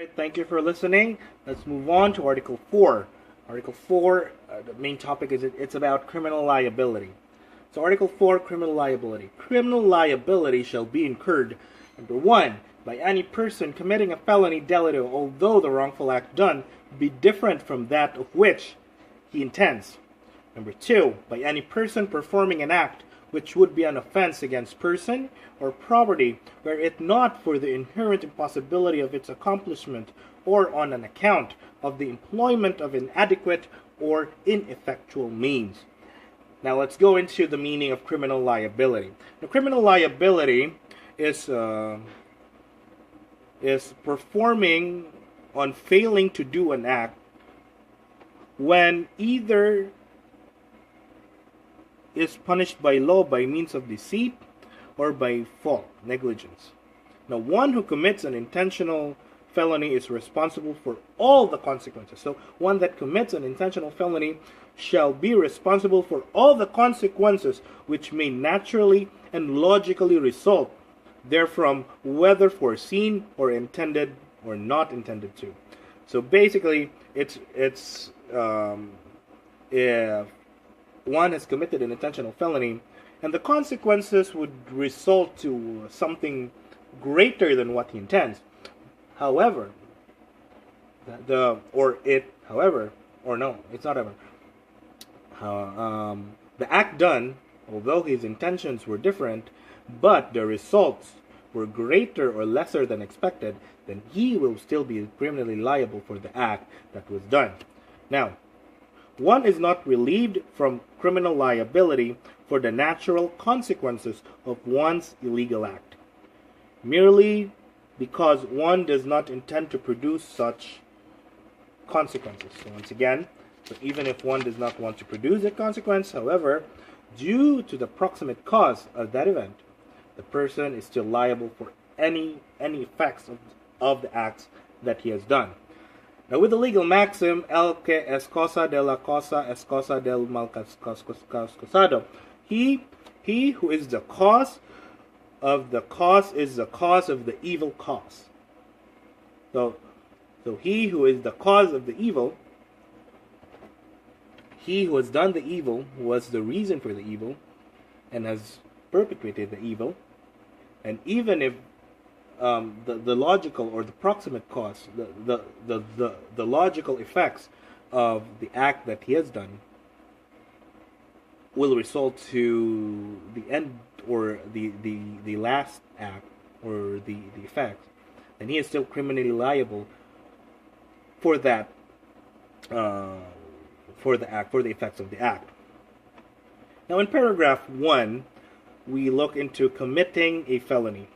Right, thank you for listening. Let's move on to Article 4. Article 4, the main topic is it's about criminal liability. So Article 4, criminal liability. Criminal liability shall be incurred, number 1, by any person committing a felony delicto, although the wrongful act done be different from that of which he intends. Number 2, by any person performing an act which would be an offense against person or property, were it not for the inherent impossibility of its accomplishment, or on an account of the employment of inadequate or ineffectual means. Now let's go into the meaning of criminal liability. Now, criminal liability is performing on failing to do an act when either is punished by law by means of deceit or by fault, negligence. Now, one who commits an intentional felony is responsible for all the consequences. So, one that commits an intentional felony shall be responsible for all the consequences which may naturally and logically result therefrom, whether foreseen or intended or not intended to. So, basically, it's if one has committed an intentional felony, and the consequences would result to something greater than what he intends. However, the act done, although his intentions were different, but the results were greater or lesser than expected, then he will still be criminally liable for the act that was done. Now, one is not relieved from criminal liability for the natural consequences of one's illegal act, merely because one does not intend to produce such consequences. So once again, so even if one does not want to produce a consequence, however, due to the proximate cause of that event, the person is still liable for any effects of the acts that he has done. Now, with the legal maxim, el que es cosa de la cosa es cosa del mal causado, he who is the cause of the cause is the cause of the evil cause. So he who is the cause of the evil, he who has done the evil, was the reason for the evil, and has perpetrated the evil, and even if the logical or the proximate cause, the logical effects of the act that he has done will result to the end or the last act or the effect, then he is still criminally liable for that for the effects of the act. Now in paragraph 1, we look into committing a felony.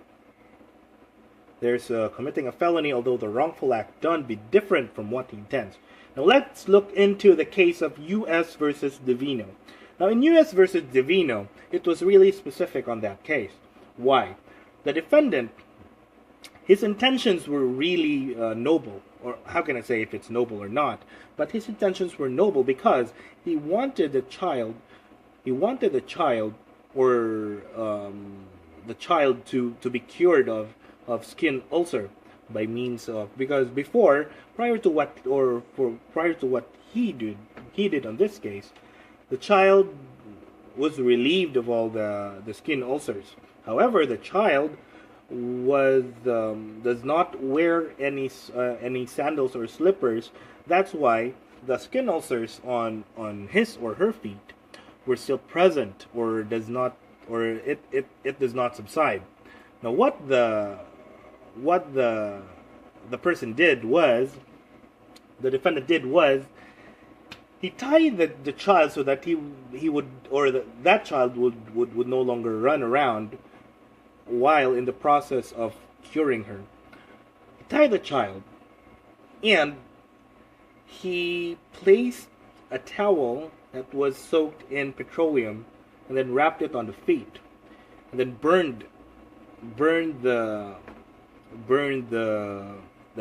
There's committing a felony, although the wrongful act done be different from what he intends. Now let's look into the case of U.S. versus Divino. Now in U.S. versus Divino, it was really specific on that case. Why? The defendant, his intentions were really noble, or how can I say if it's noble or not? But his intentions were noble because he wanted the child, or the child to be cured of skin ulcer by means of, because before, prior to what he did on this case, the child was relieved of all the skin ulcers. However, the child does not wear any sandals or slippers. That's why the skin ulcers on his or her feet were still present, or it does not subside. Now, what the person did was, the defendant did was, he tied the child so that he would, or that child would no longer run around while in the process of curing her. He tied the child, and he placed a towel that was soaked in petroleum, and then wrapped it on the feet, and then burned the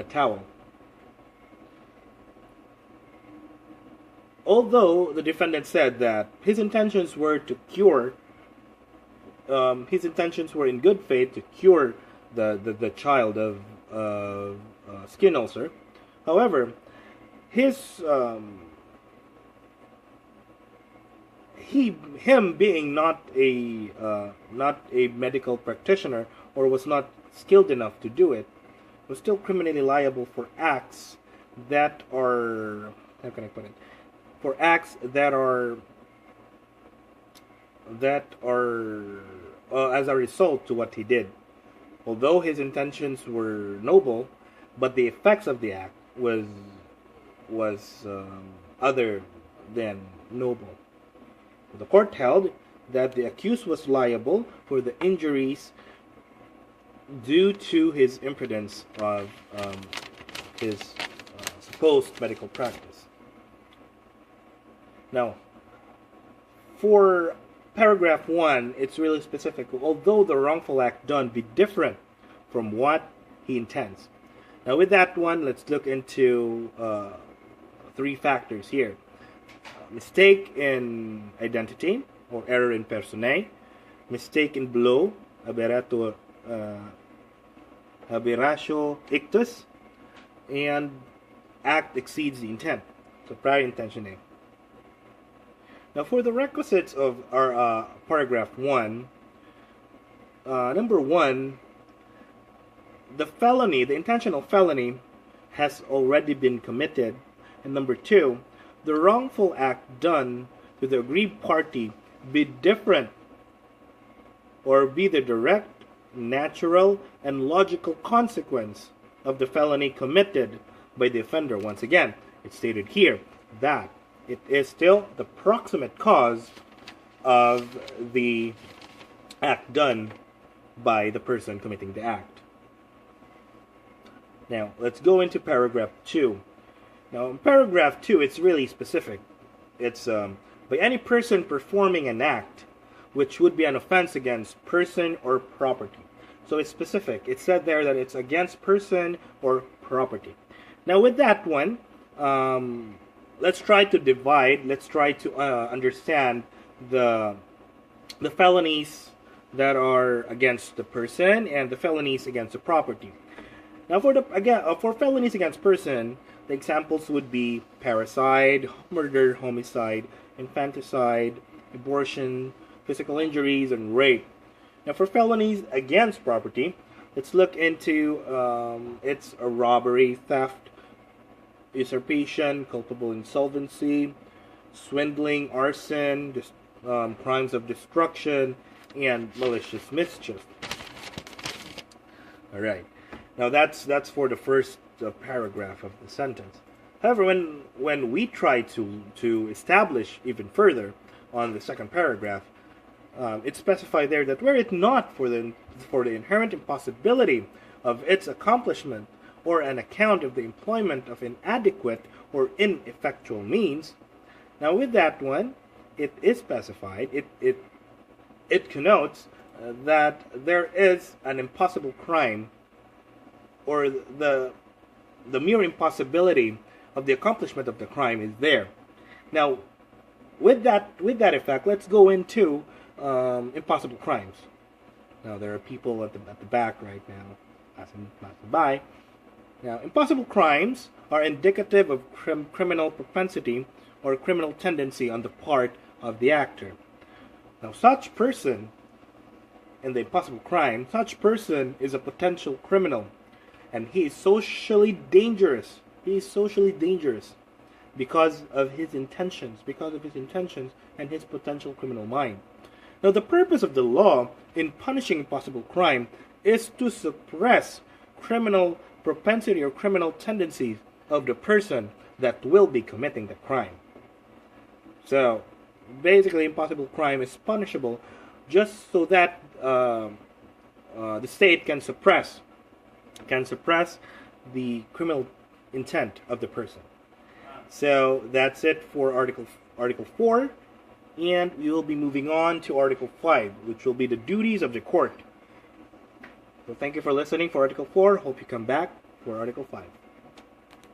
towel. Although the defendant said that his intentions were to cure, his intentions were in good faith to cure the child of skin ulcer. However, his him being not a medical practitioner, or was not skilled enough to do it, was still criminally liable for acts that are, how can I put it, for acts that are as a result to what he did. Although his intentions were noble, but the effects of the act was other than noble. The court held that the accused was liable for the injuries due to his imprudence of his supposed medical practice. Now, for paragraph 1, it's really specific. Although the wrongful act done be different from what he intends. Now, with that one, let's look into 3 factors here. Mistake in identity, or error in personae. Mistake in blow, aberratio ictus. And act exceeds the intent, so prior intentioning. Now, for the requisites of our paragraph 1, number 1, the felony, the intentional felony, has already been committed. And number 2, the wrongful act done to the aggrieved party be different, or be the direct, natural, and logical consequence of the felony committed by the offender. Once again, it's stated here that it is still the proximate cause of the act done by the person committing the act. Now, let's go into paragraph 2. Now, in paragraph 2, it's really specific. It's by any person performing an act which would be an offense against person or property. So it's specific. It said there that it's against person or property. Now, with that one, let's try to divide. Let's try to understand the felonies that are against the person and the felonies against the property. Now, for felonies against person, the examples would be parricide, murder, homicide, infanticide, abortion, physical injuries, and rape. Now, for felonies against property, let's look into it's a robbery, theft, usurpation, culpable insolvency, swindling, arson, crimes of destruction, and malicious mischief. All right. Now that's for the first paragraph of the sentence. However, when we try to establish even further on the second paragraph, it's specified there that were it not for the inherent impossibility of its accomplishment, or an account of the employment of inadequate or ineffectual means. Now, with that one, it is specified. It connotes that there is an impossible crime, or the mere impossibility of the accomplishment of the crime is there. Now, with that effect, let's go into impossible crimes. Now, there are people at the back right now passing by. Now, impossible crimes are indicative of criminal propensity or criminal tendency on the part of the actor. Now, such person in the impossible crime, such person is a potential criminal, and he is socially dangerous. He is socially dangerous because of his intentions, and his potential criminal mind. Now, the purpose of the law in punishing impossible crime is to suppress criminal propensity or criminal tendencies of the person that will be committing the crime. So, basically, impossible crime is punishable just so that the state can suppress the criminal intent of the person. So that's it for Article 4, and we will be moving on to Article 5, which will be the duties of the court. So thank you for listening for Article 4. Hope you come back for Article 5.